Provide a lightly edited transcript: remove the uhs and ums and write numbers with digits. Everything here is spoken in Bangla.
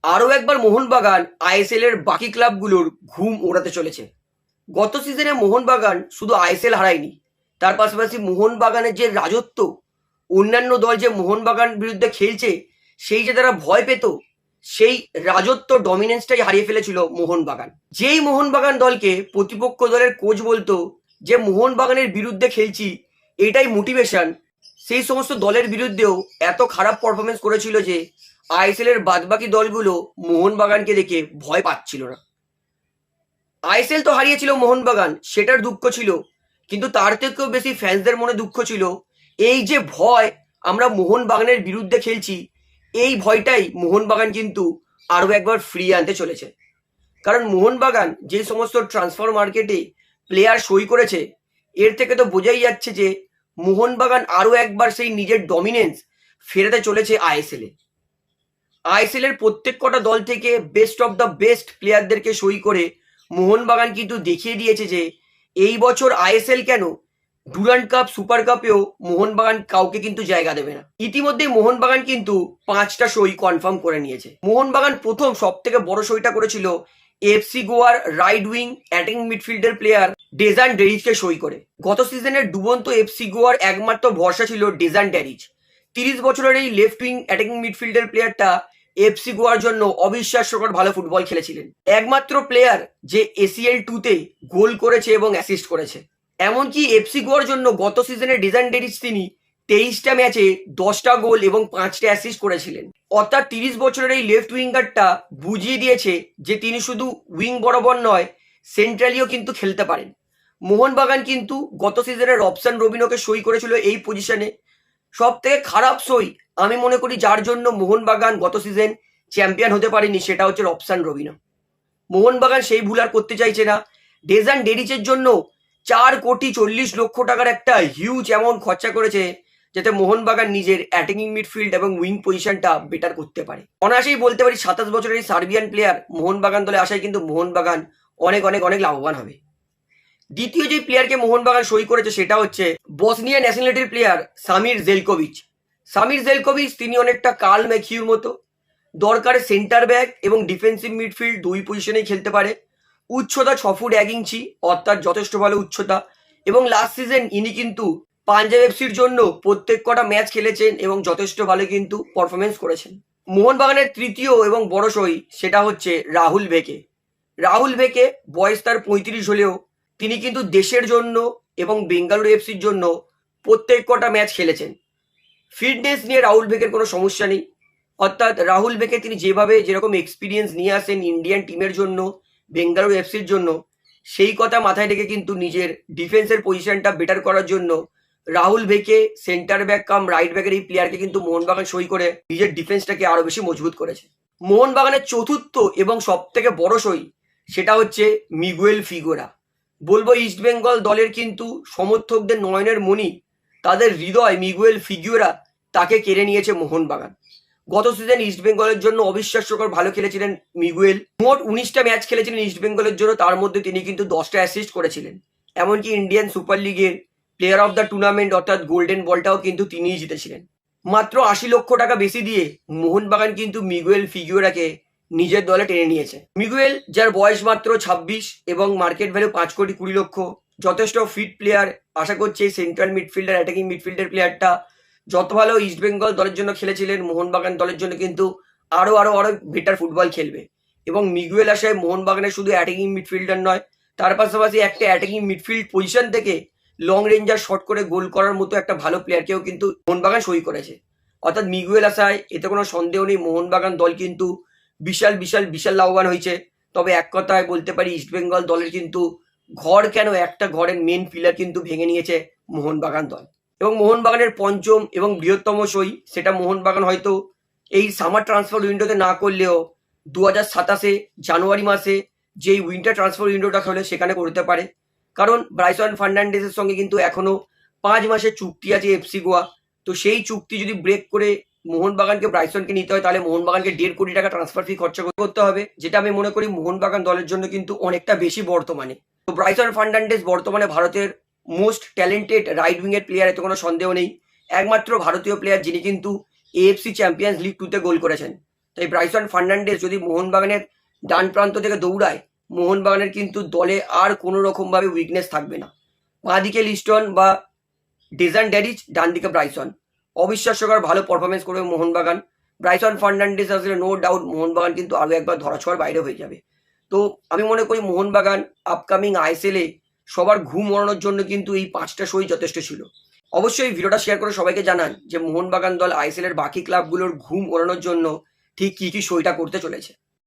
আরও একবার মোহনবাগান আইএসএল এর বাকি ক্লাবগুলোর ঘুম ওড়াতে চলেছে। গত সিজনে মোহনবাগান শুধু আইএসএল হারায়নি, তার পাশাপাশি মোহনবাগানের যে রাজত্ব, অন্যান্য দল যে মোহনবাগান বিরুদ্ধে খেলছে সেই যে তারা ভয় পেত, সেই রাজত্ব ডমিনেন্সটাই হারিয়ে ফেলেছিল মোহনবাগান। যেই মোহনবাগান দলকে প্রতিপক্ষ দলের কোচ বলতো যে মোহনবাগানের বিরুদ্ধে খেলছি, এটাই মোটিভেশন, সেই সমস্ত দলের বিরুদ্ধেও এত খারাপ পারফরমেন্স করেছিল যে আইএসএল এর বাদবাকি দলগুলো মোহনবাগানকে দেখে ভয় পাচ্ছিল না। আইএসএল তো হারিয়েছিল মোহনবাগান, সেটার দুঃখ ছিল, কিন্তু তার থেকেও বেশি ফ্যান্সদের মনে দুঃখ ছিল এই যে ভয়, আমরা মোহনবাগানের বিরুদ্ধে খেলছি, এই ভয়টাই মোহনবাগান কিন্তু আরও একবার ফিরিয়ে আনতে চলেছে। কারণ মোহনবাগান যে সমস্ত ট্রান্সফার মার্কেটে প্লেয়ার সই করেছে, এর থেকে তো বোঝাই যাচ্ছে যে মোহনবাগান আরও একবার সেই নিজের ডমিনেন্স ফেরাতে চলেছে আইএসএল এ। আইএসএল এর প্রত্যেক কটা দল থেকে বেস্ট অফ দ্য বেস্ট প্লেয়ারদেরকে সই করে মোহনবাগান কিন্তু দেখিয়ে দিয়েছে যে এই বছর আইএসএল কেন, ডুরান্ড কাপ, সুপার কাপেও মোহনবাগান কাউকে কিন্তু জায়গা দেবে না। ইতিমধ্যে মোহনবাগান কিন্তু 5টা সই কনফার্ম করে নিয়েছে। মোহনবাগান প্রথম সব থেকে বড় সইটা করেছিল এফসি গোয়ার right wing attacking midfielder player Dejan ডেরিজকে সই করে। গত সিজনের ডুবন্ত এফসি গোয়ার একমাত্র ভরসা ছিল ডেজান ডেরিজ। 30 বছরের এই লেফট উইং অ্যাটাকিং মিডফিল্ডার প্লেয়ারটা এফসি গোয়ার জন্য অবিশ্বাস্যকর ভালো ফুটবল খেলেছিলেন। একমাত্র প্লেয়ার যে এসিএল 2-তে গোল করেছে এবং অ্যাসিস্ট করেছে। এমনকি এফসি গোয়ার জন্য গত সিজনে ডেজান ডেরিজ তিনি 23টা ম্যাচে 10টা গোল এবং 5টা অ্যাসিস্ট করেছিলেন। অর্থাৎ 30 বছরের এই লেফট উইঙ্গারটা বুঝিয়ে দিয়েছে যে তিনি শুধু উইং বরাবর নয়, সেন্ট্রালিও কিন্তু খেলতে পারেন। মোহনবাগান কিন্তু গত সিজনে রবসান রবিনোকে সই করেছিল এই পজিশনে। সব থেকে খারাপ সই আমি মনে করি যার জন্য মোহনবাগান গত সিজন চ্যাম্পিয়ন হতে পারেনি, সেটা হচ্ছে রবসান রবিনো। মোহনবাগান সেই ভুল আর করতে চাইছে না। ডেজান ডেরিচের জন্য 4,40,00,000 টাকার একটা হিউজ অ্যামাউন্ট খরচা করেছে, যাতে মোহনবাগান নিজের অ্যাটাকিং মিডফিল্ড এবং উইং পজিশনটা বেটার করতে পারে। অনায়াসেই বলতে পারি 27 বছরের এই সার্বিয়ান প্লেয়ার মোহনবাগান দলে আসায় কিন্তু মোহনবাগান অনেক অনেক অনেক লাভবান হবে। দ্বিতীয় যে প্লেয়ারকে মোহনবাগান সই করেছে সেটা হচ্ছে বসনিয়া ন্যাশনালিটির প্লেয়ার সামির জেলকোভিচ। সামির জেলকোভিচ তিনি অনেকটা কার্ল ম্যাকিউর মতো, দরকারে সেন্টার ব্যাক এবং ডিফেন্সিভ মিডফিল্ড দুই পজিশনেই খেলতে পারে। উচ্চতা 6 ফুট 1 ইঞ্চি, অর্থাৎ যথেষ্ট ভালো উচ্চতা। এবং লাস্ট সিজন ইনি কিন্তু পাঞ্জাব এফসির জন্য প্রত্যেক কটা ম্যাচ খেলেছেন এবং যথেষ্ট ভালো কিন্তু পারফরমেন্স করেছেন। মোহনবাগানের তৃতীয় এবং বড় সই সেটা হচ্ছে রাহুল ভেকে। রাহুল ভেকে বয়স তার 35 হলেও তিনি কিন্তু দেশের জন্য এবং বেঙ্গালুরু এফসির জন্য প্রত্যেক কটা ম্যাচ খেলেছেন। ফিটনেস নিয়ে রাহুল ভেকের কোনো সমস্যা নেই। অর্থাৎ রাহুল ভেকে তিনি যেরকম এক্সপিরিয়েন্স নিয়ে আসেন ইন্ডিয়ান টিমের জন্য, বেঙ্গালুরু এফসির জন্য, সেই কথা মাথায় রেখে কিন্তু নিজের ডিফেন্সের পজিশনটা বেটার করার জন্য Rahul Bheke centre back come right ব্যাকের এই প্লেয়ারকে কিন্তু মোহনবাগান সই করে নিজের ডিফেন্সটাকে আরো বেশি মজবুত করেছে। মোহনবাগানের চতুর্থ এবং সব থেকে বড় সই সেটা হচ্ছে মিগুয়েল ফিগুয়েরা। বলবো ইস্টবেঙ্গল দলের কিন্তু সমর্থকদের নয়নের মণি, তাদের হৃদয় মিগুয়েল ফিগুয়েরা তাকে কেড়ে নিয়েছে মোহনবাগান। গত সিজন ইস্টবেঙ্গলের জন্য অবিশ্বাস্যকর ভালো খেলেছিলেন মিগুয়েল। মোট 19টা ম্যাচ খেলেছিলেন ইস্টবেঙ্গলের জন্য, তার মধ্যে তিনি কিন্তু 10টা অ্যাসিস্ট করেছিলেন। এমনকি ইন্ডিয়ান সুপার লিগের প্লেয়ার অফ দ্য টুর্নামেন্ট অর্থাৎ গোল্ডেন বলটাও কিন্তু তিনিই জিতেছিলেন। মাত্র 80 লক্ষ টাকা বেশি দিয়ে মোহনবাগান কিন্তু মিগুয়েল ফিগুয়েরাকে নিজের দলে টেনে নিয়েছে। মিগুয়েল, যার বয়স মাত্র 26 এবং মার্কেট ভ্যালু 5,20,00,000, যথেষ্ট ফিট প্লেয়ার। আশা করছি সেন্ট্রাল মিডফিল্ডার অ্যাটাকিং মিডফিল্ডার প্লেয়ারটা যত ভালো ইস্টবেঙ্গল দলের জন্য খেলেছিলেন, মোহনবাগান দলের জন্য কিন্তু আরো আরো আরো বেটার ফুটবল খেলবে। এবং মিগুয়েল আসায় মোহনবাগানের শুধু অ্যাটাকিং মিডফিল্ডার নয়, তার পাশাপাশি একটা অ্যাটাকিং মিডফিল্ড পজিশন থেকে লং রেঞ্জার শট করে গোল করার মতো একটা ভালো প্লেয়ারকেও কিন্তু মোহনবাগান সই করেছে। অর্থাৎ মিগুয়েল আসায় এতে কোনো সন্দেহ নেই মোহনবাগান দল কিন্তু বিশাল বিশাল বিশাল লাভবান হয়েছে। তবে এক কথায় বলতে পারি ইস্টবেঙ্গল দলের কিন্তু ঘর কেন, একটা ঘরের মেন পিলার কিন্তু ভেঙে নিয়েছে মোহনবাগান দল। এবং মোহনবাগানের পঞ্চম এবং বৃহত্তম সই সেটা মোহনবাগান হয়তো এই সামার ট্রান্সফার উইন্ডোতে না করলেও 2027 জানুয়ারি মাসে যেই উইন্টার ট্রান্সফার উইন্ডোটা হলে সেখানে করতে পারে। কারণ ব্রাইসন ফার্নান্ডেজের সঙ্গে কিন্তু এখনো 5 মাসের চুক্তি আছে এফসি গোয়া। তো সেই চুক্তি যদি ব্রেক করে মোহনবাগানকে ব্রাইসনকে নিতে হয়, তাহলে মোহনবাগানকে 1.5 কোটি টাকা ট্রান্সফার ফি খরচা করতে হবে, যেটা আমি মনে করি মোহনবাগান দলের জন্য কিন্তু অনেকটা বেশি বর্তমানে। তো ব্রাইসন ফার্নান্ডেজ বর্তমানে ভারতের মোস্ট ট্যালেন্টেড রাইট উইংয়ের প্লেয়ার, এতে কোনো সন্দেহ নেই। একমাত্র ভারতীয় প্লেয়ার যিনি কিন্তু এএফসি চ্যাম্পিয়ন্স লিগ 2-তে গোল করেছেন। তাই ব্রাইসন ফার্নান্ডেজ যদি মোহনবাগানের ডান প্রান্ত থেকে দৌড়ায়, মোহনবাগানের কিন্তু দলে আর কোনো রকমভাবে উইকনেস থাকবে না। বাঁ দিকে লিস্টন বা ডেজান ড্যারিচ, ডান দিকে ব্রাইসন, অবিশ্বাস্যকর ভালো পারফরমেন্স করবে মোহনবাগান। ব্রাইসন ফার্নান্ডেজ আসলে নো ডাউট মোহনবাগান কিন্তু আরও একবার ধরাছোঁয়ার বাইরে হয়ে যাবে। তো আমি মনে করি মোহনবাগান আপকামিং আইএসএলে সবার ঘুম ওড়ানোর জন্য কিন্তু এই 5টা সই যথেষ্ট ছিল। অবশ্যই এই ভিডিওটা শেয়ার করে সবাইকে জানান যে মোহনবাগান দল আইএসএল এর বাকি ক্লাবগুলোর ঘুম ওড়ানোর জন্য ঠিক কী কী সইটা করতে চলেছে।